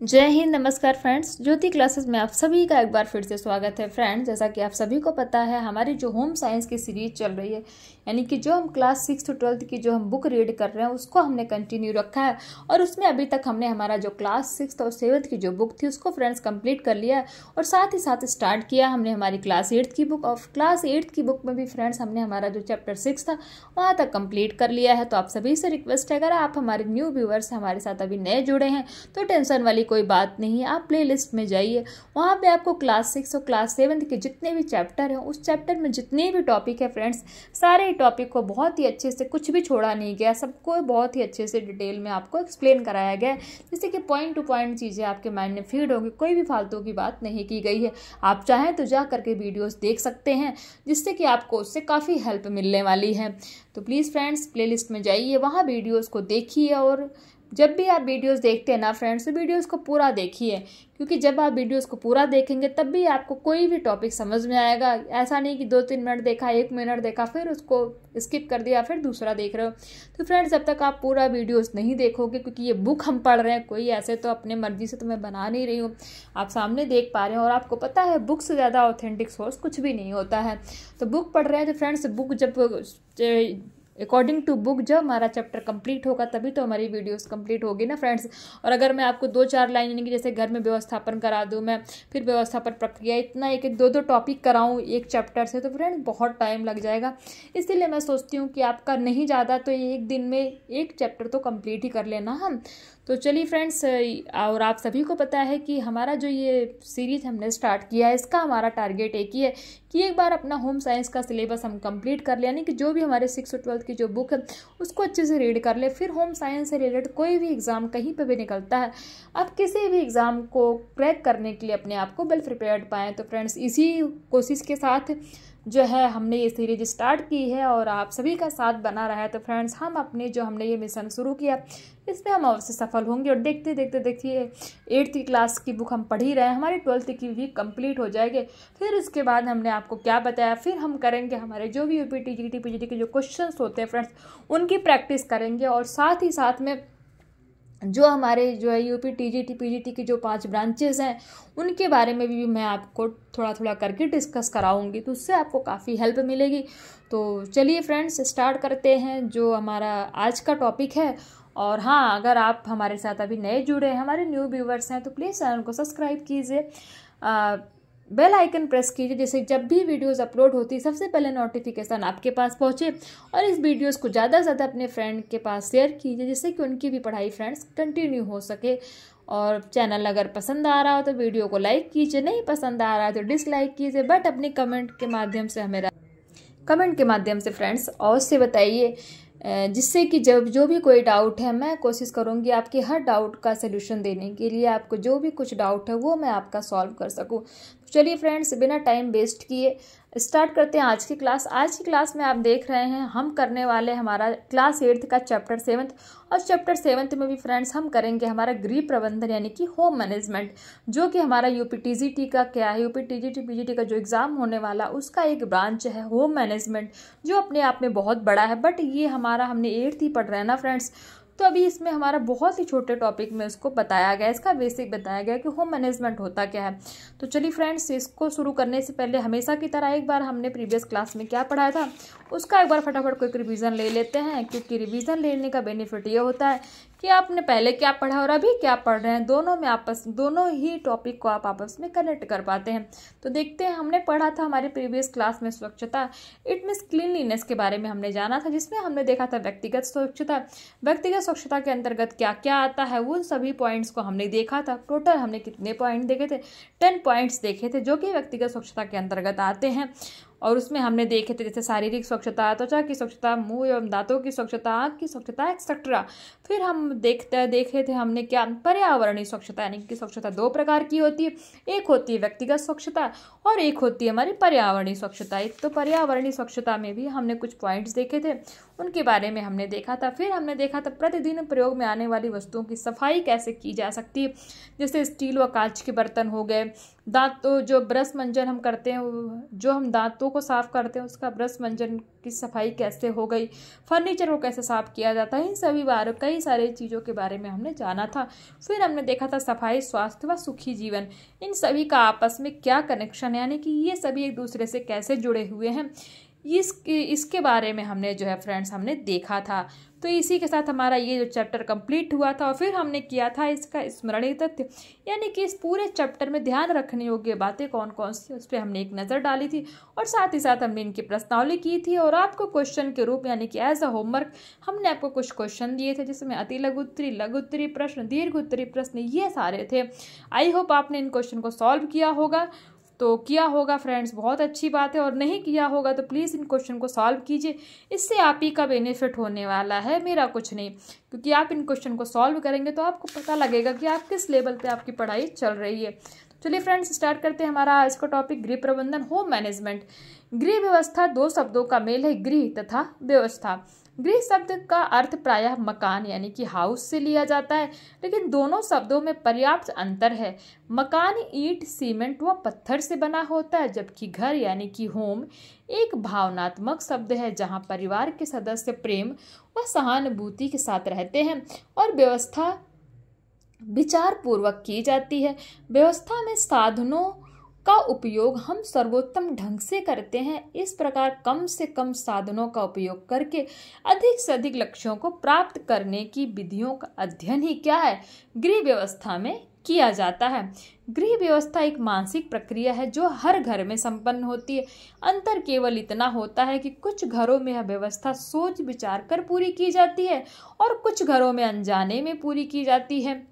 जय हिंद। नमस्कार फ्रेंड्स, ज्योति क्लासेस में आप सभी का एक बार फिर से स्वागत है। फ्रेंड्स, जैसा कि आप सभी को पता है, हमारी जो होम साइंस की सीरीज चल रही है, यानी कि जो हम क्लास 6 to 12 की जो हम बुक रीड कर रहे हैं उसको हमने कंटिन्यू रखा है। और उसमें अभी तक हमने हमारा जो क्लास 6 और 7 की जो बुक थी उसको फ्रेंड्स कंप्लीट कर लिया है। और साथ ही साथ स्टार्ट किया हमने हमारी क्लास 8 की बुक। और क्लास 8 की बुक में भी फ्रेंड्स हमने हमारा जो चैप्टर 6 था वहाँ तक कंप्लीट कर लिया है। तो आप सभी से रिक्वेस्ट है, अगर आप हमारे न्यू व्यूअर्स हमारे साथ अभी नए जुड़े हैं तो टेंशन वाली कोई बात नहीं है। आप प्लेलिस्ट में जाइए, वहाँ पे आपको क्लास 6 और क्लास 7 के जितने भी चैप्टर हैं, उस चैप्टर में जितने भी टॉपिक है फ्रेंड्स, सारे टॉपिक को बहुत ही अच्छे से, कुछ भी छोड़ा नहीं गया, सबको बहुत ही अच्छे से डिटेल में आपको एक्सप्लेन कराया गया है, जिससे कि पॉइंट टू पॉइंट चीज़ें आपके माइंड में फीड होगी। कोई भी फालतू की बात नहीं की गई है। आप चाहें तो जा करके वीडियोस देख सकते हैं, जिससे कि आपको उससे काफ़ी हेल्प मिलने वाली है। तो प्लीज़ फ्रेंड्स, प्लेलिस्ट में जाइए, वहाँ वीडियोस को देखिए। और जब भी आप वीडियोस देखते हैं ना फ्रेंड्स, तो वीडियोस को पूरा देखिए, क्योंकि जब आप वीडियोस को पूरा देखेंगे तब भी आपको कोई भी टॉपिक समझ में आएगा। ऐसा नहीं कि 2-3 मिनट देखा, 1 मिनट देखा, फिर उसको स्किप कर दिया, फिर दूसरा देख रहे हो। तो फ्रेंड्स, जब तक आप पूरा वीडियोस नहीं देखोगे, क्योंकि ये बुक हम पढ़ रहे हैं, कोई ऐसे तो अपने मर्जी से तो मैं बना नहीं रही हूँ, आप सामने देख पा रहे हैं। और आपको पता है, बुक से ज़्यादा ऑथेंटिक सोर्स कुछ भी नहीं होता है। तो बुक पढ़ रहे हैं तो फ्रेंड्स, बुक जब अकॉर्डिंग टू बुक जब हमारा चैप्टर कंप्लीट होगा तभी तो हमारी वीडियोस कंप्लीट होगी ना फ्रेंड्स। और अगर मैं आपको 2-4 लाइन, यानी कि जैसे घर में व्यवस्थापन करा दूँ मैं, फिर व्यवस्थापन प्रक्रिया, इतना एक 2-2 टॉपिक कराऊँ एक चैप्टर से, तो फ्रेंड्स बहुत टाइम लग जाएगा। इसीलिए मैं सोचती हूँ कि आपका नहीं ज़्यादा तो एक दिन में एक चैप्टर तो कंप्लीट ही कर लेना हम। तो चलिए फ्रेंड्स, और आप सभी को पता है कि हमारा जो ये सीरीज हमने स्टार्ट किया है, इसका हमारा टारगेट एक ही है कि एक बार अपना होम साइंस का सिलेबस हम कंप्लीट कर ले, यानी कि जो भी हमारे 6 और 12 की जो बुक है उसको अच्छे से रीड कर ले। फिर होम साइंस से रिलेटेड कोई भी एग्ज़ाम कहीं पे भी निकलता है, आप किसी भी एग्ज़ाम को क्रैक करने के लिए अपने आप को वेल प्रिपेयर्ड पाएँ। तो फ्रेंड्स, इसी कोशिश के साथ जो है हमने ये सीरीज स्टार्ट की है और आप सभी का साथ बना रहा है। तो फ्रेंड्स, हम अपने जो हमने ये मिशन शुरू किया इसमें हम अवश्य सफल होंगे। और देखते देखते देखिए 8th क्लास की बुक हम पढ़ ही रहे हैं, हमारी 12th की भी कंप्लीट हो जाएगी। फिर इसके बाद हमने आपको क्या बताया, फिर हम करेंगे हमारे जो भी यूपी टीजीटी पीजीटी के जो क्वेश्चंस होते हैं फ्रेंड्स, उनकी प्रैक्टिस करेंगे। और साथ ही साथ में जो हमारे जो है यूपी टीजीटी पीजीटी की जो 5 ब्रांचेस हैं, उनके बारे में भी मैं आपको थोड़ा थोड़ा करके डिस्कस कराऊंगी, तो उससे आपको काफ़ी हेल्प मिलेगी। तो चलिए फ्रेंड्स, स्टार्ट करते हैं जो हमारा आज का टॉपिक है। और हाँ, अगर आप हमारे साथ अभी नए जुड़े हैं, हमारे न्यू व्यूवर्स हैं, तो प्लीज़ चैनल को सब्सक्राइब कीजिए, बेल आइकन प्रेस कीजिए, जैसे जब भी वीडियोस अपलोड होती है सबसे पहले नोटिफिकेशन आपके पास पहुंचे। और इस वीडियोस को ज़्यादा से ज़्यादा अपने फ्रेंड के पास शेयर कीजिए, जिससे कि उनकी भी पढ़ाई फ्रेंड्स कंटिन्यू हो सके। और चैनल अगर पसंद आ रहा हो तो वीडियो को लाइक कीजिए, नहीं पसंद आ रहा है तो डिसलाइक कीजिए, बट अपने कमेंट के माध्यम से फ्रेंड्स अवश्य बताइए, जिससे कि जब जो भी कोई डाउट है, मैं कोशिश करूंगी आपके हर डाउट का सलूशन देने के लिए। आपको जो भी कुछ डाउट है वो मैं आपका सॉल्व कर सकूं। तो चलिए फ्रेंड्स, बिना टाइम वेस्ट किए स्टार्ट करते हैं आज की क्लास। आज की क्लास में आप देख रहे हैं, हम करने वाले हमारा क्लास 8 का चैप्टर 7। और चैप्टर 7 में भी फ्रेंड्स हम करेंगे हमारा गृह प्रबंधन, यानी कि होम मैनेजमेंट, जो कि हमारा यूपी टीजीटी का क्या है, यूपी टीजीटी पीजीटी का जो एग्ज़ाम होने वाला उसका एक ब्रांच है होम मैनेजमेंट, जो अपने आप में बहुत बड़ा है। बट ये हमने 8th ही पढ़ रहे हैं ना फ्रेंड्स, तो अभी इसमें हमारा बहुत ही छोटे टॉपिक में उसको बताया गया, इसका बेसिक बताया गया कि होम मैनेजमेंट होता क्या है। तो चलिए फ्रेंड्स, इसको शुरू करने से पहले हमेशा की तरह एक बार हमने प्रीवियस क्लास में क्या पढ़ाया था उसका एक बार फटाफट क्विक रिवीजन ले लेते हैं, क्योंकि रिवीजन लेने का बेनिफिट ये होता है कि आपने पहले क्या पढ़ा और अभी क्या पढ़ रहे हैं, दोनों ही टॉपिक को आप आपस में कनेक्ट कर पाते हैं। तो देखते हैं, हमने पढ़ा था हमारे प्रीवियस क्लास में स्वच्छता, इट मीन्स क्लीनलीनेस के बारे में हमने जाना था, जिसमें हमने देखा था व्यक्तिगत स्वच्छता। व्यक्तिगत स्वच्छता के अंतर्गत क्या क्या आता है, उन सभी पॉइंट्स को हमने देखा था। टोटल हमने कितने पॉइंट देखे थे, 10 पॉइंट्स देखे थे, जो कि व्यक्तिगत स्वच्छता के अंतर्गत आते हैं। और उसमें हमने देखे थे जैसे शारीरिक स्वच्छता, त्वचा की स्वच्छता, मुंह एवं दांतों की स्वच्छता, आँख की स्वच्छता, एक्सेट्रा। फिर हम देखे थे हमने क्या, पर्यावरणीय स्वच्छता, यानी कि स्वच्छता 2 प्रकार की होती है, एक होती है व्यक्तिगत स्वच्छता और एक होती है हमारी पर्यावरणीय स्वच्छता। एक तो पर्यावरणीय स्वच्छता में भी हमने कुछ पॉइंट्स देखे थे, उनके बारे में हमने देखा था। फिर हमने देखा था प्रतिदिन प्रयोग में आने वाली वस्तुओं की सफाई कैसे की जा सकती है, जैसे स्टील व कांच के बर्तन हो गए, दांतों जो ब्रश मंजन हम करते हैं, जो हम दांतों दांतों को साफ करते हैं उसका ब्रश मंजन की सफाई कैसे हो गई, फर्नीचर को कैसे साफ किया जाता है, इन सभी बारे कई सारी चीज़ों के बारे में हमने जाना था। फिर हमने देखा था सफाई, स्वास्थ्य व सुखी जीवन, इन सभी का आपस में क्या कनेक्शन है, यानी कि ये सभी एक दूसरे से कैसे जुड़े हुए हैं, इसके बारे में हमने जो है फ्रेंड्स हमने देखा था। तो इसी के साथ हमारा ये जो चैप्टर कंप्लीट हुआ था। और फिर हमने किया था इसका स्मरणीय तथ्य, यानी कि इस पूरे चैप्टर में ध्यान रखने योग्य बातें कौन कौन सी, उस पर हमने एक नज़र डाली थी और साथ ही साथ हमने इनकी प्रश्नावली की थी। और आपको क्वेश्चन के रूप यानी कि एज अ होमवर्क हमने आपको कुछ क्वेश्चन दिए थे, जिसमें अति लघु उत्तरी, लघु उत्तरी प्रश्न, दीर्घ उत्तरी प्रश्न, ये सारे थे। आई होप आपने इन क्वेश्चन को सॉल्व किया होगा। तो किया होगा फ्रेंड्स, बहुत अच्छी बात है, और नहीं किया होगा तो प्लीज़ इन क्वेश्चन को सॉल्व कीजिए, इससे आप ही का बेनिफिट होने वाला है, मेरा कुछ नहीं। क्योंकि आप इन क्वेश्चन को सॉल्व करेंगे तो आपको पता लगेगा कि आप किस लेवल पे आपकी पढ़ाई चल रही है। चलिए फ्रेंड्स, स्टार्ट करते हैं हमारा आज का टॉपिक, गृह प्रबंधन, होम मैनेजमेंट। गृह व्यवस्था दो शब्दों का मेल है, गृह तथा व्यवस्था। गृह शब्द का अर्थ प्रायः मकान यानी कि हाउस से लिया जाता है, लेकिन दोनों शब्दों में पर्याप्त अंतर है। मकान ईंट, सीमेंट व पत्थर से बना होता है, जबकि घर यानी कि होम एक भावनात्मक शब्द है जहां परिवार के सदस्य प्रेम व सहानुभूति के साथ रहते हैं और व्यवस्था विचार पूर्वक की जाती है। व्यवस्था में साधनों का उपयोग हम सर्वोत्तम ढंग से करते हैं। इस प्रकार कम से कम साधनों का उपयोग करके अधिक से अधिक लक्ष्यों को प्राप्त करने की विधियों का अध्ययन ही क्या है, गृह व्यवस्था में किया जाता है। गृह व्यवस्था एक मानसिक प्रक्रिया है जो हर घर में संपन्न होती है। अंतर केवल इतना होता है कि कुछ घरों में यह व्यवस्था सोच विचार कर पूरी की जाती है और कुछ घरों में अनजाने में पूरी की जाती है।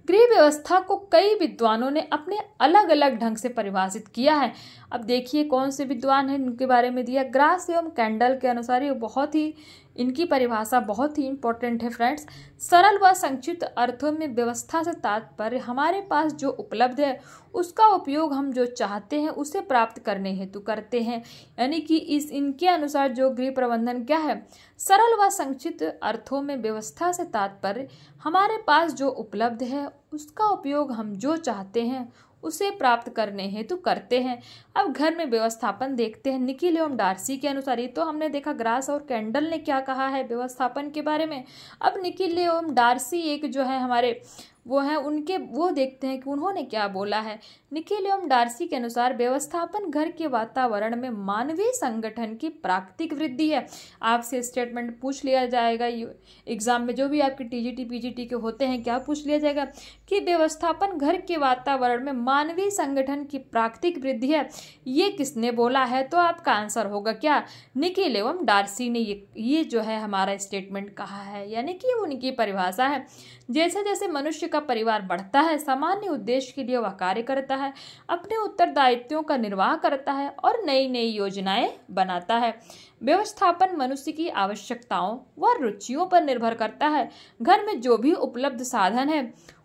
गृह व्यवस्था को कई विद्वानों ने अपने अलग अलग ढंग से परिभाषित किया है। अब देखिए कौन से विद्वान हैं, इनके बारे में दिया। ग्रास एवं कैंडल के अनुसार ये बहुत ही, इनकी परिभाषा बहुत ही इंपॉर्टेंट है फ्रेंड्स। सरल व संक्षिप्त अर्थों में व्यवस्था से तात्पर्य हमारे पास जो उपलब्ध है उसका उपयोग हम जो चाहते हैं उसे प्राप्त करने हेतु करते हैं, यानी कि इनके अनुसार जो गृह प्रबंधन क्या है, सरल व संक्षिप्त अर्थों में व्यवस्था से तात्पर्य हमारे पास जो उपलब्ध है उसका उपयोग हम जो चाहते हैं उसे प्राप्त करने हेतु करते हैं। अब घर में व्यवस्थापन देखते हैं। निकिल एवं डार्सी के अनुसार, ये तो हमने देखा ग्रास और कैंडल ने क्या कहा है व्यवस्थापन के बारे में। अब निकिल एवं डार्सी एक जो है हमारे वो है, उनके वो देखते हैं कि उन्होंने क्या बोला है। निकिल एवं डार्सी के अनुसार व्यवस्थापन घर के वातावरण में मानवीय संगठन की प्राकृतिक वृद्धि है। आपसे स्टेटमेंट पूछ लिया जाएगा एग्जाम में, जो भी आपके टीजीटी पीजीटी के होते हैं, क्या पूछ लिया जाएगा कि व्यवस्थापन घर के वातावरण में मानवीय संगठन की प्राकृतिक वृद्धि है, ये किसने बोला है? तो आपका आंसर होगा क्या, निकिल एवं डार्सी ने ये जो है हमारा स्टेटमेंट कहा है, यानी कि उनकी परिभाषा है। जैसे जैसे मनुष्य का परिवार बढ़ता है, सामान्य उद्देश्य के लिए वह कार्य करता है, अपने उत्तरदायित्वों का निर्वाह करता है और नई नई योजनाएं बनाता है। व्यवस्थापन मनुष्य की आवश्यकताओं व रुचियों पर निर्भर करता है। घर में जो भी उपलब्ध साधन है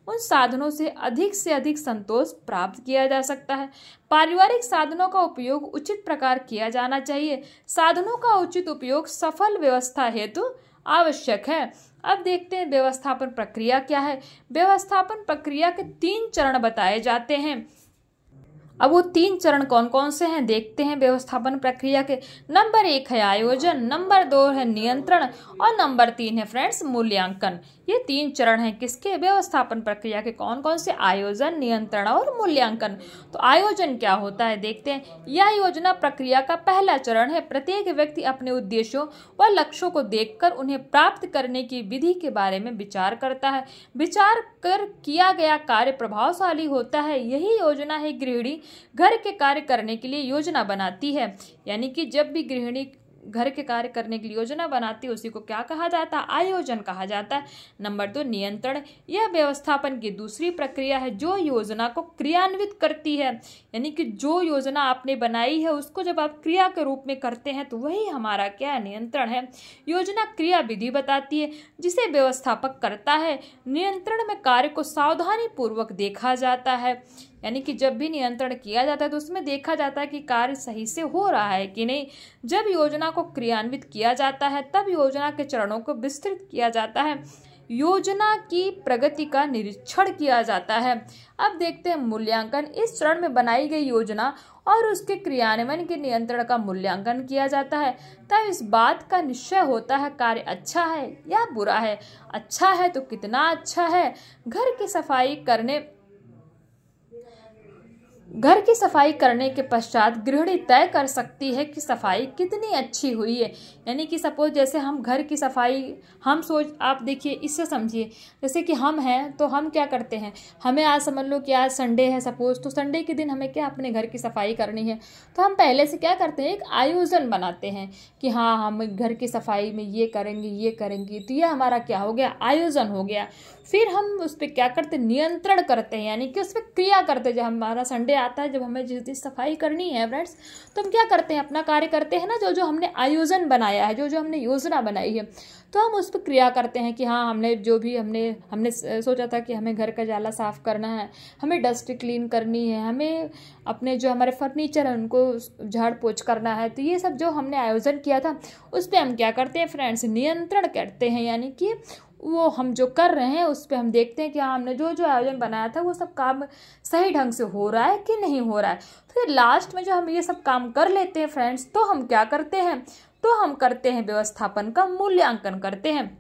उन साधनों से अधिक संतोष प्राप्त किया जा सकता है। पारिवारिक साधनों का उपयोग उचित प्रकार किया जाना चाहिए। साधनों का उचित उपयोग सफल व्यवस्था हेतु आवश्यक है। अब देखते हैं व्यवस्थापन प्रक्रिया क्या है। व्यवस्थापन प्रक्रिया के 3 चरण बताए जाते हैं। अब वो 3 चरण कौन कौन से हैं देखते हैं व्यवस्थापन प्रक्रिया के। नंबर 1 है आयोजन, नंबर 2 है नियंत्रण और नंबर 3 है फ्रेंड्स मूल्यांकन। ये 3 चरण हैं किसके, व्यवस्थापन प्रक्रिया के। कौन कौन से, आयोजन, नियंत्रण और मूल्यांकन। तो आयोजन क्या होता है देखते हैं। यह योजना प्रक्रिया का पहला चरण है। प्रत्येक व्यक्ति अपने उद्देश्यों व लक्ष्यों को देखकर उन्हें प्राप्त करने की विधि के बारे में विचार करता है। विचार कर किया गया कार्य प्रभावशाली होता है। यही योजना है गृहिणी घर के कार्य करने के लिए योजना बनाती है, यानी कि जब भी गृहिणी घर के कार्य करने की योजना बनाती है उसी को क्या कहा जाता है, आयोजन कहा जाता है। नंबर 2 नियंत्रण, यह व्यवस्थापन की दूसरी प्रक्रिया है जो योजना को क्रियान्वित करती है, यानी कि जो योजना आपने बनाई है उसको जब आप क्रिया के रूप में करते हैं तो वही हमारा क्या है, नियंत्रण है। योजना क्रिया विधि बताती है जिसे व्यवस्थापक करता है। नियंत्रण में कार्य को सावधानी पूर्वक देखा जाता है, यानी कि जब भी नियंत्रण किया जाता है तो उसमें देखा जाता है कि कार्य सही से हो रहा है कि नहीं। जब योजना को क्रियान्वित किया जाता है तब योजना के चरणों को विस्तृत किया जाता है। योजना की प्रगति का निरीक्षण किया जाता है। अब देखते हैं मूल्यांकन। इस चरण में बनाई गई योजना और उसके क्रियान्वयन के नियंत्रण का मूल्यांकन किया जाता है। तब इस बात का निश्चय होता है कार्य अच्छा है या बुरा है। अच्छा है तो कितना अच्छा है। घर की सफाई करने के पश्चात गृहिणी तय कर सकती है कि सफाई कितनी अच्छी हुई है। यानी कि सपोज जैसे हम घर की सफाई आप देखिए, इससे समझिए, जैसे कि हम हैं तो हम क्या करते हैं, हमें आज समझ लो कि आज संडे है सपोज, तो संडे के दिन हमें क्या अपने घर की सफाई करनी है, तो हम पहले से क्या करते हैं, एक आयोजन बनाते हैं कि हाँ हम घर की सफाई में ये करेंगे, तो ये हमारा क्या हो गया, आयोजन हो गया। फिर हम उस पर क्या करते, नियंत्रण करते हैं, यानी कि उस पर क्रिया करते हैं। जब हमारा संडे आता है, जब हमें जिस दिन सफाई करनी है फ्रेंड्स, तो हम क्या करते हैं, अपना कार्य करते हैं ना, जो हमने आयोजन बनाया है, जो हमने योजना बनाई है, तो हम उस पर क्रिया करते हैं कि हाँ हमने सोचा था कि हमें घर का जाला साफ करना है, हमें डस्ट क्लीन करनी है, हमें अपने जो हमारे फर्नीचर है उनको झाड़ पोछ करना है। तो ये सब जो हमने आयोजन किया था उस पर हम क्या करते हैं फ्रेंड्स, नियंत्रण करते हैं। यानी कि वो हम जो कर रहे हैं उस पर हम देखते हैं कि हाँ हमने जो आयोजन बनाया था वो सब काम सही ढंग से हो रहा है कि नहीं हो रहा है। फिर लास्ट में जो हम ये सब काम कर लेते हैं फ्रेंड्स, तो हम क्या करते हैं, तो हम करते हैं व्यवस्थापन का मूल्यांकन करते हैं।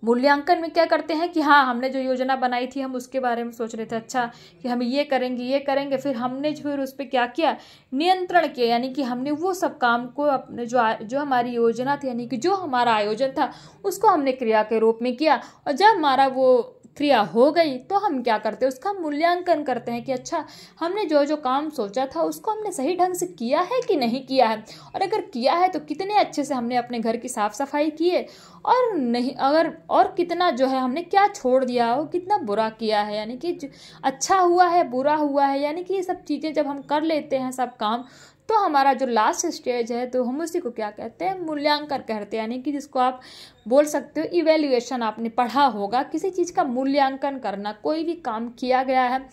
मूल्यांकन में क्या करते हैं कि हाँ हमने जो योजना बनाई थी हम उसके बारे में सोच रहे थे, अच्छा कि हम ये करेंगे, फिर हमने फिर उस पर क्या किया, नियंत्रण किया। यानी कि हमने वो सब काम को अपने जो हमारी योजना थी, यानी कि जो हमारा आयोजन था उसको हमने क्रिया के रूप में किया। और जब हमारा वो क्रिया हो गई तो हम क्या करते हैं, उसका मूल्यांकन करते हैं कि अच्छा हमने जो काम सोचा था उसको हमने सही ढंग से किया है कि नहीं किया है, और अगर किया है तो कितने अच्छे से हमने अपने घर की साफ सफाई की है, और नहीं अगर और कितना जो है हमने क्या छोड़ दिया हो, कितना बुरा किया है, यानी कि अच्छा हुआ है बुरा हुआ है। यानी कि ये सब चीज़ें जब हम कर लेते हैं सब काम, तो हमारा जो लास्ट स्टेज है तो हम उसी को क्या कहते हैं, मूल्यांकन कहते हैं। यानी कि जिसको आप बोल सकते हो इवैल्यूएशन। आपने पढ़ा होगा किसी चीज़ का मूल्यांकन करना, कोई भी काम किया गया है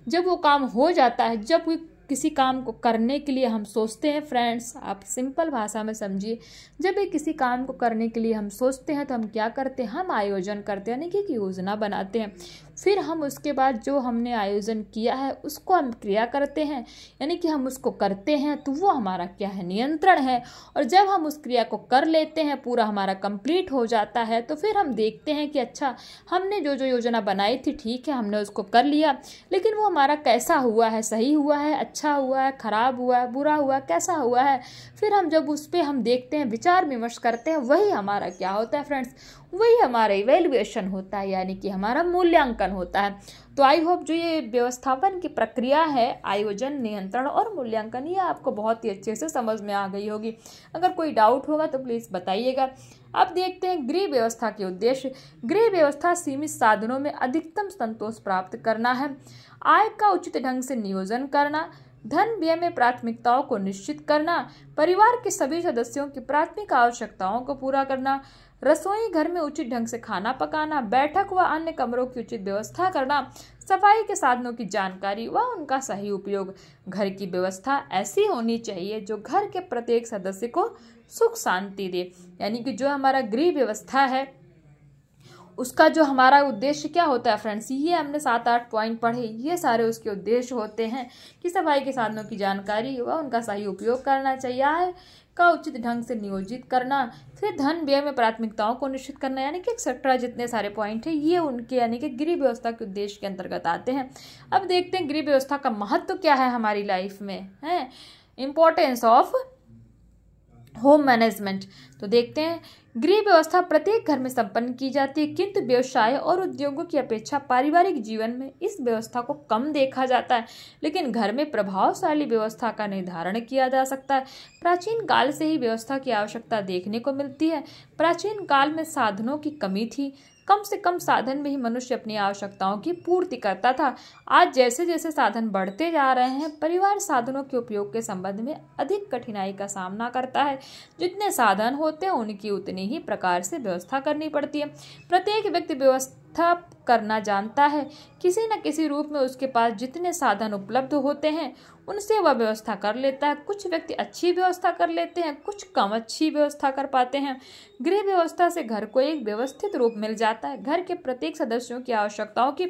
जब वो काम हो जाता है, जब किसी काम को करने के लिए हम सोचते हैं फ्रेंड्स, आप सिंपल भाषा में समझिए, जब भी किसी काम को करने के लिए हम सोचते हैं तो हम क्या करते हैं, हम आयोजन करते हैं, यानी कि योजना बनाते हैं। फिर हम उसके बाद जो हमने आयोजन किया है उसको हम क्रिया करते हैं, यानी कि हम उसको करते हैं, तो वो हमारा क्या है, नियंत्रण है। और जब हम उस क्रिया को कर लेते हैं, पूरा हमारा कंप्लीट हो जाता है, तो फिर हम देखते हैं कि अच्छा हमने जो योजना बनाई थी ठीक है हमने उसको कर लिया, लेकिन वो हमारा कैसा हुआ है, सही हुआ है, अच्छा हुआ है, खराब हुआ है, बुरा हुआ है, कैसा हुआ है। फिर हम जब उस पर हम देखते हैं, विचार विमर्श करते हैं, वही हमारा क्या होता है फ्रेंड्स, वही हमारा इवैल्यूएशन होता है, यानी कि हमारा मूल्यांकन होता है। तो आई होप जो ये व्यवस्थापन की प्रक्रिया है, आयोजन, नियंत्रण और मूल्यांकन, ये आपको बहुत ही अच्छे से समझ में आ गई होगी। अगर कोई डाउट होगा तो प्लीज़ बताइएगा। अब देखते हैं गृह व्यवस्था के उद्देश्य। गृह व्यवस्था सीमित साधनों में अधिकतम संतोष प्राप्त करना है, आय का उचित ढंग से नियोजन करना, धन व्यय में प्राथमिकताओं को निश्चित करना, परिवार के सभी सदस्यों की प्राथमिक आवश्यकताओं को पूरा करना, रसोई घर में उचित ढंग से खाना पकाना, बैठक व अन्य कमरों की उचित व्यवस्था करना, सफाई के साधनों की जानकारी व उनका सही उपयोग। घर की व्यवस्था ऐसी होनी चाहिए जो घर के प्रत्येक सदस्य को सुख शांति दे। यानी कि जो हमारा गृह व्यवस्था है उसका जो हमारा उद्देश्य क्या होता है फ्रेंड्स, ये हमने 7-8 पॉइंट पढ़े, ये सारे उसके उद्देश्य होते हैं कि सफाई के साधनों की जानकारी व उनका सही उपयोग करना चाहिए, आय का उचित ढंग से नियोजित करना, फिर धन व्यय में प्राथमिकताओं को निश्चित करना, यानी कि एक्सेट्रा जितने सारे पॉइंट हैं ये उनके यानी कि गृह व्यवस्था के उद्देश्य के अंतर्गत आते हैं। अब देखते हैं गृह व्यवस्था का महत्व क्या है हमारी लाइफ में, है इम्पोर्टेंस ऑफ होम मैनेजमेंट। तो देखते हैं, गृह व्यवस्था प्रत्येक घर में संपन्न की जाती है, किंतु व्यवसाय और उद्योगों की अपेक्षा पारिवारिक जीवन में इस व्यवस्था को कम देखा जाता है, लेकिन घर में प्रभावशाली व्यवस्था का निर्धारण किया जा सकता है। प्राचीन काल से ही व्यवस्था की आवश्यकता देखने को मिलती है। प्राचीन काल में साधनों की कमी थी, कम से कम साधन में ही मनुष्य अपनी आवश्यकताओं की पूर्ति करता था। आज जैसे जैसे साधन बढ़ते जा रहे हैं, परिवार साधनों के उपयोग के संबंध में अधिक कठिनाई का सामना करता है। जितने साधन होते हैं उनकी उतनी ही प्रकार से व्यवस्था करनी पड़ती है। प्रत्येक व्यक्ति व्यवस्था करना जानता है। किसी न किसी रूप में उसके पास जितने साधन उपलब्ध होते हैं उनसे वह व्यवस्था कर लेता है। कुछ व्यक्ति अच्छी व्यवस्था कर लेते हैं, कुछ कम अच्छी व्यवस्था कर पाते हैं। गृह व्यवस्था से घर को एक व्यवस्थित रूप मिल जाता है। घर के प्रत्येक सदस्यों की आवश्यकताओं की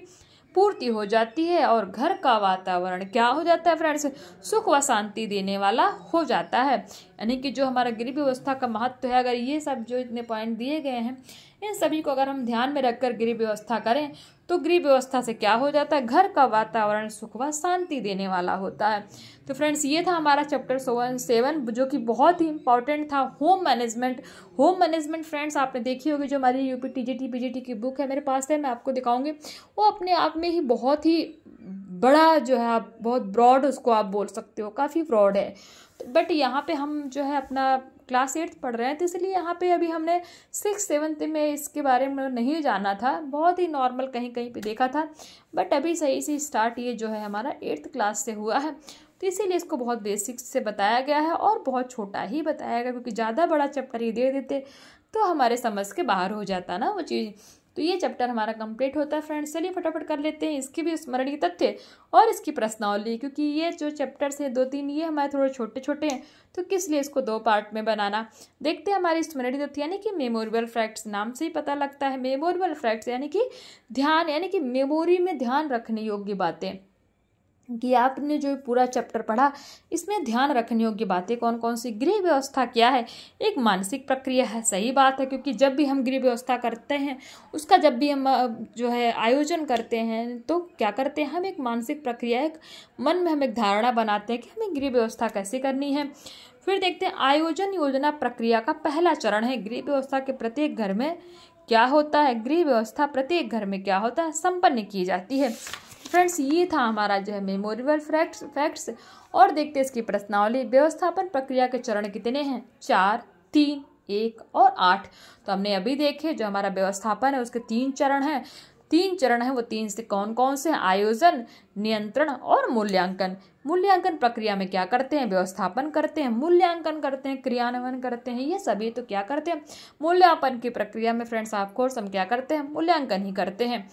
पूर्ति हो जाती है और घर का वातावरण क्या हो जाता है फ्रेंड्स, सुख व शांति देने वाला हो जाता है। यानी कि जो हमारा गृह व्यवस्था का महत्व है, अगर ये सब जो इतने पॉइंट दिए गए हैं इन सभी को अगर हम ध्यान में रखकर गृह व्यवस्था करें तो गृह व्यवस्था से क्या हो जाता है, घर का वातावरण सुख व शांति देने वाला होता है। तो फ्रेंड्स ये था हमारा चैप्टर 7 जो कि बहुत ही इंपॉर्टेंट था, home management. Home management friends आपने देखी होगी, जो हमारी यूपी टीजीटी पीजीटी की बुक है मेरे पास है, मैं आपको दिखाऊंगी। वो अपने आप में ही बहुत ही बड़ा जो है, आप बहुत ब्रॉड उसको आप बोल सकते हो, काफ़ी ब्रॉड है। बट यहाँ पे हम जो है अपना क्लास 8 पढ़ रहे हैं, तो इसलिए यहाँ पे अभी हमने 6-7 में इसके बारे में नहीं जाना था, बहुत ही नॉर्मल कहीं कहीं पे देखा था। बट अभी सही से स्टार्ट ये जो है हमारा 8th क्लास से हुआ है, तो इसीलिए इसको बहुत बेसिक से बताया गया है और बहुत छोटा ही बताया गया, क्योंकि ज़्यादा बड़ा चैप्टर ये दे देते तो हमारे समझ के बाहर हो जाता ना वो चीज़। तो ये चैप्टर हमारा कंप्लीट होता है फ्रेंड्स। चलिए फटाफट कर लेते हैं इसके भी स्मरणीय तथ्य और इसकी प्रश्नावली, क्योंकि ये जो चैप्टर्स हैं 2-3 ये हमारे थोड़े छोटे छोटे हैं, तो किस लिए इसको 2 पार्ट में बनाना। देखते हैं हमारी स्मरणीय तथ्य यानी कि मेमोरेबल फैक्ट्स, नाम से ही पता लगता है मेमोरेबल फैक्ट्स यानी कि ध्यान, यानी कि मेमोरी में ध्यान रखने योग्य बातें, कि आपने जो पूरा चैप्टर पढ़ा इसमें ध्यान रखने योग्य बातें कौन कौन सी। गृह व्यवस्था क्या है, एक मानसिक प्रक्रिया है, सही बात है, क्योंकि जब भी हम गृह व्यवस्था करते हैं उसका जब भी हम जो है आयोजन करते हैं तो क्या करते हैं, हम एक मानसिक प्रक्रिया, एक मन में हम एक धारणा बनाते हैं कि हमें गृह व्यवस्था कैसे करनी है। फिर देखते हैं आयोजन योजना प्रक्रिया का पहला चरण है गृह व्यवस्था के प्रत्येक घर में क्या होता है, गृह व्यवस्था प्रत्येक घर में क्या होता है, संपन्न की जाती है। फ्रेंड्स ये था हमारा जो है मेमोरेबल फैक्ट्स। और देखते हैं इसकी प्रश्नावली। व्यवस्थापन प्रक्रिया के चरण कितने हैं, 4, 3, 1 और 8। तो हमने अभी देखे जो हमारा व्यवस्थापन है उसके 3 चरण हैं। 3 चरण हैं, वो 3 से कौन कौन से हैं, आयोजन, नियंत्रण और मूल्यांकन। मूल्यांकन प्रक्रिया में क्या करते हैं, व्यवस्थापन करते हैं, मूल्यांकन करते हैं, क्रियान्वयन करते हैं, ये सभी तो क्या करते हैं, मूल्यांकन की प्रक्रिया में फ्रेंड्स ऑफकोर्स हम क्या करते हैं, मूल्यांकन ही करते हैं।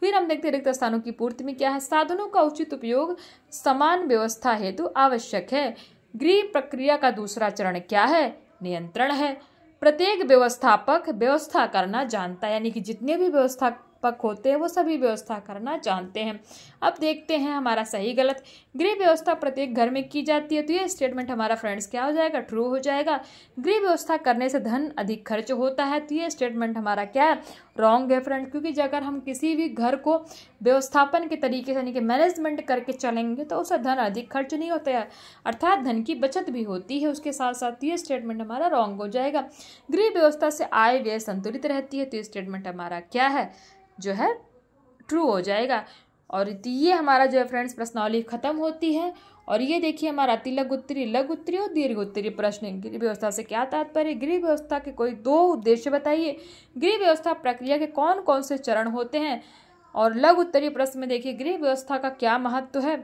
फिर हम देखते हैं रिक्त स्थानों की पूर्ति में क्या है, साधनों का उचित उपयोग समान व्यवस्था हेतु आवश्यक है। गृह प्रक्रिया का दूसरा चरण क्या है, नियंत्रण है। प्रत्येक व्यवस्थापक व्यवस्था करना जानता है, यानी कि जितने भी व्यवस्थापक होते हैं वो सभी व्यवस्था करना जानते हैं। अब देखते हैं हमारा सही गलत। गृह व्यवस्था प्रत्येक घर में की जाती है, तो ये स्टेटमेंट हमारा फ्रेंड्स क्या हो जाएगा, ट्रू हो जाएगा। गृह व्यवस्था करने से धन अधिक खर्च होता है, तो ये स्टेटमेंट हमारा क्या है, रॉन्ग है फ्रेंड, क्योंकि अगर हम किसी भी घर को व्यवस्थापन के तरीके से यानी कि मैनेजमेंट करके चलेंगे तो उससे धन अधिक खर्च नहीं होता है, अर्थात धन की बचत भी होती है उसके साथ साथ। ये स्टेटमेंट हमारा रॉन्ग हो जाएगा। गृह व्यवस्था से आय व्यय संतुलित रहती है, तो ये स्टेटमेंट हमारा क्या है, जो है ट्रू हो जाएगा। और ये हमारा जो है फ्रेंड्स प्रश्नावली खत्म होती है। और ये देखिए हमारा अति लघु उत्तरी, लघु उत्तरी और दीर्घ उत्तरी प्रश्न। गृह व्यवस्था से क्या तात्पर्य, गृह व्यवस्था के कोई 2 उद्देश्य बताइए। गृह व्यवस्था प्रक्रिया के कौन कौन से चरण होते हैं। और लघु उत्तरीय प्रश्न में देखिए गृह व्यवस्था का क्या महत्व है,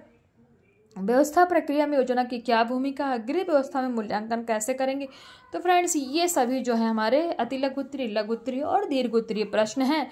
व्यवस्था प्रक्रिया में योजना की क्या भूमिका है, गृह व्यवस्था में मूल्यांकन कैसे करेंगे। तो फ्रेंड्स ये सभी जो है हमारे अति लघु उत्तरी, लघु उत्तरी और दीर्घ उत्तरीय प्रश्न हैं।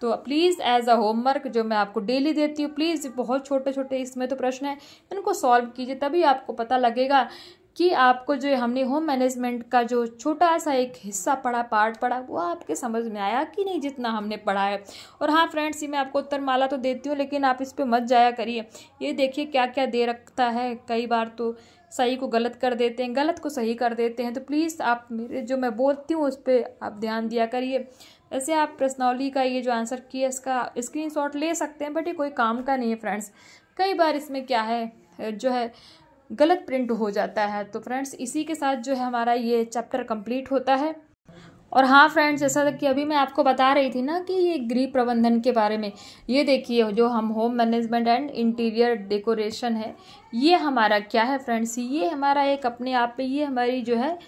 तो प्लीज़ एज अ होमवर्क जो मैं आपको डेली देती हूँ, प्लीज़ बहुत छोटे छोटे इसमें तो प्रश्न हैं, इनको सॉल्व कीजिए, तभी आपको पता लगेगा कि आपको जो हमने होम मैनेजमेंट का जो छोटा सा एक हिस्सा पढ़ा, पार्ट पढ़ा, वो आपके समझ में आया कि नहीं जितना हमने पढ़ा है। और हाँ फ्रेंड्स, ये मैं आपको उत्तर माला तो देती हूँ, लेकिन आप इस पर मत जाया करिए। ये देखिए क्या क्या दे रखता है, कई बार तो सही को गलत कर देते हैं, गलत को सही कर देते हैं। तो प्लीज़ आप मेरे जो मैं बोलती हूँ उस पर आप ध्यान दिया करिए। ऐसे आप प्रश्नावली का ये जो आंसर किया इसका स्क्रीनशॉट ले सकते हैं, बट ये कोई काम का नहीं है फ्रेंड्स। कई बार इसमें क्या है जो है गलत प्रिंट हो जाता है। तो फ्रेंड्स इसी के साथ जो है हमारा ये चैप्टर कंप्लीट होता है। और हाँ फ्रेंड्स, जैसा कि अभी मैं आपको बता रही थी ना कि ये गृह प्रबंधन के बारे में, ये देखिए जो हम home management and interior decoration है, ये हमारा क्या है फ्रेंड्स, ये हमारा एक अपने आप में ये हमारी जो है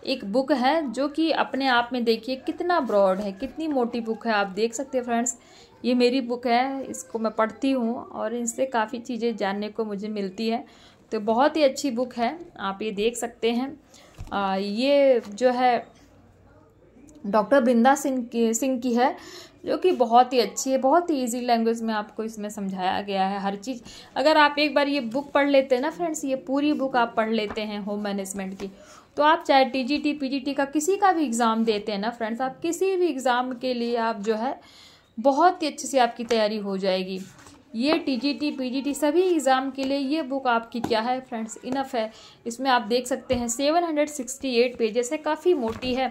एक बुक है, जो कि अपने आप में देखिए कितना ब्रॉड है, कितनी मोटी बुक है, आप देख सकते हैं फ्रेंड्स। ये मेरी बुक है, इसको मैं पढ़ती हूँ और इससे काफ़ी चीज़ें जानने को मुझे मिलती है। तो बहुत ही अच्छी बुक है, आप ये देख सकते हैं। ये जो है डॉक्टर बृंदा सिंह की है। जो कि बहुत ही अच्छी है, बहुत ही ईजी लैंग्वेज में आपको इसमें समझाया गया है हर चीज़। अगर आप एक बार ये बुक पढ़ लेते हैं ना फ्रेंड्स, ये पूरी बुक आप पढ़ लेते हैं होम मैनेजमेंट की, तो आप चाहे टीजीटी पीजीटी का किसी का भी एग्ज़ाम देते हैं ना फ्रेंड्स, आप किसी भी एग्ज़ाम के लिए आप जो है बहुत ही अच्छे से आपकी तैयारी हो जाएगी। ये टीजीटी पीजीटी सभी एग्ज़ाम के लिए ये बुक आपकी क्या है फ्रेंड्स, इनफ है। इसमें आप देख सकते हैं 768 पेजेस है, काफ़ी मोटी है।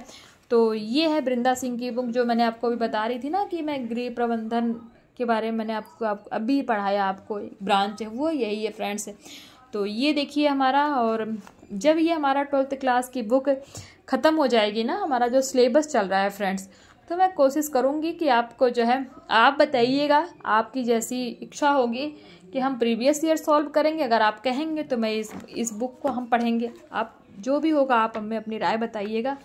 तो ये है बृंदा सिंह की बुक, जो मैंने आपको अभी बता रही थी ना कि मैं गृह प्रबंधन के बारे में मैंने आपको अभी पढ़ाया, आपको एक ब्रांच है वो यही है फ्रेंड्स। तो ये देखिए हमारा, और जब ये हमारा 12th क्लास की बुक ख़त्म हो जाएगी ना, हमारा जो सिलेबस चल रहा है फ्रेंड्स, तो मैं कोशिश करूँगी कि आपको जो है आप बताइएगा, आपकी जैसी इच्छा होगी कि हम प्रीवियस ईयर सॉल्व करेंगे, अगर आप कहेंगे तो मैं इस बुक को हम पढ़ेंगे। आप जो भी होगा आप हमें अपनी राय बताइएगा,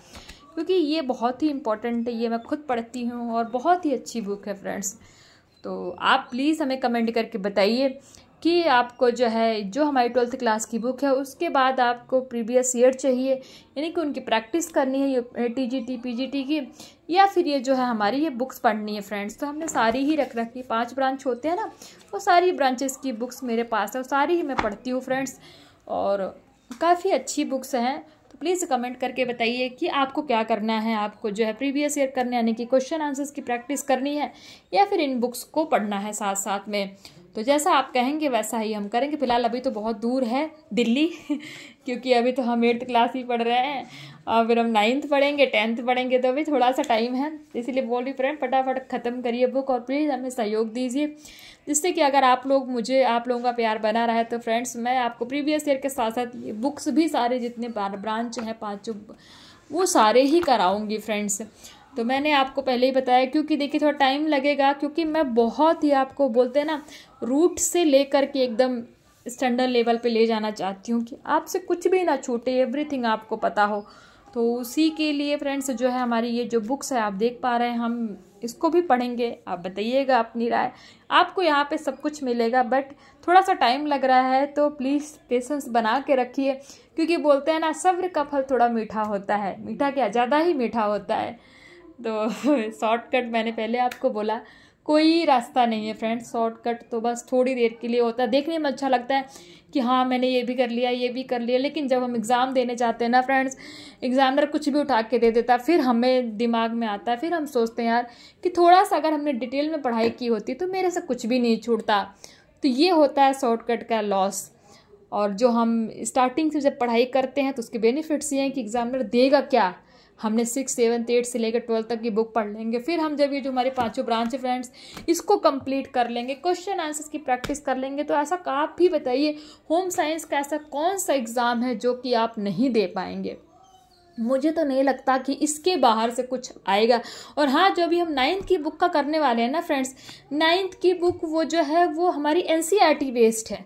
क्योंकि ये बहुत ही इम्पोर्टेंट है, ये मैं खुद पढ़ती हूँ और बहुत ही अच्छी बुक है फ्रेंड्स। तो आप प्लीज़ हमें कमेंट करके बताइए कि आपको जो है, जो हमारी 12th क्लास की बुक है उसके बाद आपको प्रीवियस ईयर चाहिए, यानी कि उनकी प्रैक्टिस करनी है ये टीजीटी पीजीटी की, या फिर ये जो है हमारी ये बुक्स पढ़नी है फ्रेंड्स। तो हमने सारी ही रख रखी, 5 ब्रांच होते हैं ना, वो सारी ब्रांचेस की बुक्स मेरे पास है और सारी ही मैं पढ़ती हूँ फ्रेंड्स, और काफ़ी अच्छी बुक्स हैं। तो प्लीज़ कमेंट करके बताइए कि आपको क्या करना है, आपको जो है प्रीवियस ईयर करने यानी कि क्वेश्चन आंसर्स की प्रैक्टिस करनी है, या फिर इन बुक्स को पढ़ना है साथ साथ में। तो जैसा आप कहेंगे वैसा ही हम करेंगे। फिलहाल अभी तो बहुत दूर है दिल्ली क्योंकि अभी तो हम 8th क्लास ही पढ़ रहे हैं, और फिर हम 9th पढ़ेंगे 10th पढ़ेंगे, तो अभी थोड़ा सा टाइम है। इसीलिए बोल रही फ्रेंड फटाफट ख़त्म करिए बुक, और प्लीज़ हमें सहयोग दीजिए, जिससे कि अगर आप लोगों का प्यार बना रहा है तो फ्रेंड्स मैं आपको प्रीवियस ईयर के साथ साथ ये बुक्स भी सारे जितने ब्रांच हैं 5 वो सारे ही कराऊँगी फ्रेंड्स। तो मैंने आपको पहले ही बताया, क्योंकि देखिए थोड़ा टाइम लगेगा, क्योंकि मैं बहुत ही आपको बोलते हैं ना रूट से लेकर के एकदम स्टैंडर्ड लेवल पे ले जाना चाहती हूँ कि आपसे कुछ भी ना छूटे, एवरीथिंग आपको पता हो। तो उसी के लिए फ्रेंड्स जो है हमारी ये जो बुक्स है आप देख पा रहे हैं, हम इसको भी पढ़ेंगे। आप बताइएगा अपनी राय, आपको यहाँ पे सब कुछ मिलेगा, बट थोड़ा सा टाइम लग रहा है, तो प्लीज़ पेशेंस बना के रखिए, क्योंकि बोलते हैं ना सब्र का फल थोड़ा मीठा होता है, मीठा क्या ज़्यादा ही मीठा होता है। तो शॉर्टकट मैंने पहले आपको बोला, कोई रास्ता नहीं है फ्रेंड्स, शॉर्टकट तो बस थोड़ी देर के लिए होता है, देखने में अच्छा लगता है कि हाँ मैंने ये भी कर लिया ये भी कर लिया, लेकिन जब हम एग्ज़ाम देने जाते हैं ना फ्रेंड्स, एग्जामिनर कुछ भी उठा के दे देता, फिर हमें दिमाग में आता है, फिर हम सोचते हैं यार कि थोड़ा सा अगर हमने डिटेल में पढ़ाई की होती तो मेरे से कुछ भी नहीं छूटता। तो ये होता है शॉर्टकट का लॉस। और जो हम स्टार्टिंग से जब पढ़ाई करते हैं तो उसके बेनिफिट्स ये हैं कि एग्जामिनर देगा क्या, हमने 6, 7, 8 से लेकर 12 तक की बुक पढ़ लेंगे, फिर हम जब ये जो हमारे 5 ब्रांच है फ्रेंड्स इसको कंप्लीट कर लेंगे, क्वेश्चन आंसर्स की प्रैक्टिस कर लेंगे। तो ऐसा आप भी बताइए होम साइंस का ऐसा कौन सा एग्ज़ाम है जो कि आप नहीं दे पाएंगे। मुझे तो नहीं लगता कि इसके बाहर से कुछ आएगा। और हाँ, जो भी हम 9th की बुक का करने वाले हैं ना फ्रेंड्स, 9th की बुक वो जो है वो हमारी एनसीईआरटी बेस्ड है।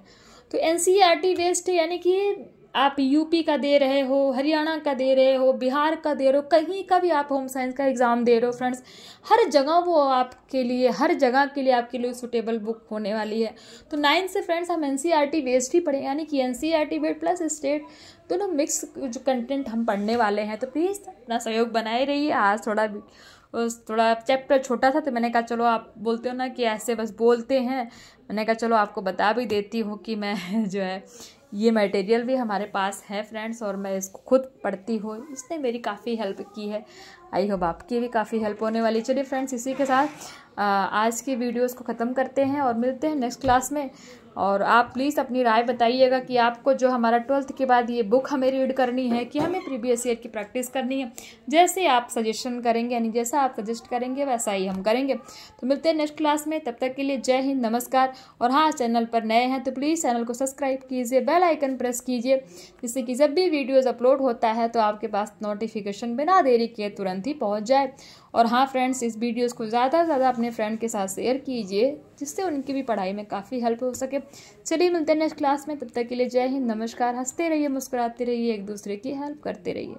तो एनसीईआरटी बेस्ड यानी कि आप यूपी का दे रहे हो, हरियाणा का दे रहे हो, बिहार का दे रहे हो, कहीं का भी आप होम साइंस का एग्ज़ाम दे रहे हो फ्रेंड्स, हर जगह वो आपके लिए, हर जगह के लिए आपके लिए सूटेबल बुक होने वाली है। तो 9th से फ्रेंड्स हम एनसीईआरटी बेस्ड ही पढ़ें, यानी कि एनसीईआरटी बेस्ड प्लस स्टेट दोनों मिक्स जो कंटेंट हम पढ़ने वाले हैं। तो प्लीज़ अपना सहयोग बनाए रहिए। आज थोड़ा चैप्टर छोटा था, तो मैंने कहा चलो, आप बोलते हो ना कि ऐसे बस बोलते हैं, मैंने कहा चलो आपको बता भी देती हूँ कि मैं जो है ये मटेरियल भी हमारे पास है फ्रेंड्स, और मैं इसको खुद पढ़ती हूँ, इसने मेरी काफ़ी हेल्प की है। आई होप आपकी भी काफ़ी हेल्प होने वाली। चलिए फ्रेंड्स, इसी के साथ आज की वीडियोस को ख़त्म करते हैं और मिलते हैं नेक्स्ट क्लास में। और आप प्लीज़ अपनी राय बताइएगा कि आपको जो हमारा 12th के बाद ये बुक हमें रीड करनी है कि हमें प्रीवियस ईयर की प्रैक्टिस करनी है। जैसे आप सजेशन करेंगे, यानी जैसा आप सजेस्ट करेंगे वैसा ही हम करेंगे। तो मिलते हैं नेक्स्ट क्लास में, तब तक के लिए जय हिंद, नमस्कार। और हाँ, चैनल पर नए हैं तो प्लीज़ चैनल को सब्सक्राइब कीजिए, बेल आइकन प्रेस कीजिए, जिससे कि जब भी वीडियोज़ अपलोड होता है तो आपके पास नोटिफिकेशन बिना देरी किए तुरंत ही पहुँच जाए। और हाँ फ्रेंड्स, इस वीडियोस को ज़्यादा से ज़्यादा अपने फ्रेंड के साथ शेयर कीजिए, जिससे उनकी भी पढ़ाई में काफ़ी हेल्प हो सके। चलिए मिलते हैं नेक्स्ट क्लास में, तब तक के लिए जय हिंद, नमस्कार। हंसते रहिए, मुस्कुराते रहिए, एक दूसरे की हेल्प करते रहिए।